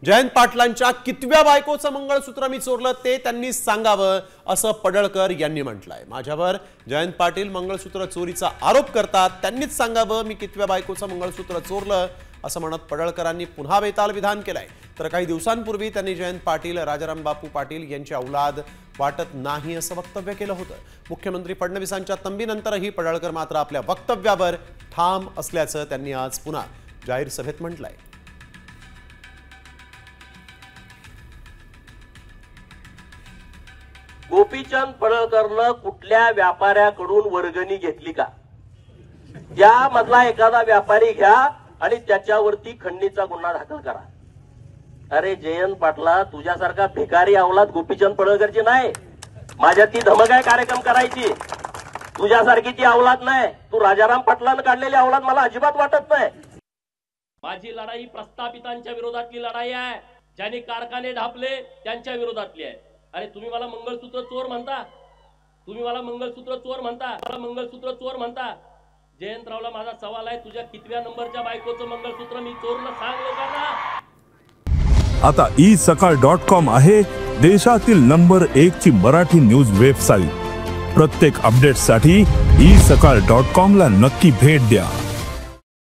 जयंत पाटलांच्या कितव्या बायकोचं मंगळसूत्र मी चोरलं ते त्यांनी सांगावं असं पडळकर यांनी म्हटलंय। माझ्यावर जयंत पाटील मंगळसूत्र चोरीचा आरोप करतात, त्यांनीच सांगावं मी कितव्या बायकोचं मंगळसूत्र चोरलं असं म्हणत पडळकरांनी पुन्हा बेताल विधान केलंय। तर काही दिवसांपूर्वी त्यांनी जयंत पाटील राजाराम बापू पाटील यांची औलाद वाटत नाही असं वक्तव्य केलं होतं। मुख्यमंत्री फडणवीसांच्या तंबीनंतरही पडळकर मात्र आपल्या वक्तव्यावर ठाम असल्याचं त्यांनी आज पुन्हा जाहीर सभेत म्हटलंय। गोपीचंद पडळकरनं कुठल्या व्यापाऱ्याकडून वर्गणी घेतली का? या मधला एखादा व्यापारी घ्या आणि त्याच्यावरती खंडणीचा गुन्हा दाखल करा। अरे जयंत पाटला, तुझ्यासारखा भिकारी अवलाद गोपीचंद पडळकरची नाही। माझ्या ती धमक आहे कार्यक्रम करायची, तुझ्यासारखी ती अवलाद नाही। तू राजाराम पाटलानं काढलेली अवलाद मला अजिबात वाटत नाही। माझी लढाई प्रस्थापितांच्या विरोधातली लढाई आहे, ज्यांनी कारखाने ढापले त्यांच्या विरोधातली आहे। अरे तुम्ही मला मंगळसूत्र चोर म्हणता, तुम्ही मला मंगळसूत्र चोर म्हणता, मला मंगळसूत्र चोर म्हणता। जयंतरावला माझा सवाल आहे, तुझ्या कितव्या नंबरच्या बायकोचं मंगळसूत्र मी चोरलं सांग लोकांना। आता isakal.com आहे देशातील नंबर 1 ची मराठी न्यूज वेबसाईट। प्रत्येक अपडेटसाठी isakal.com ला नक्की भेट द्या।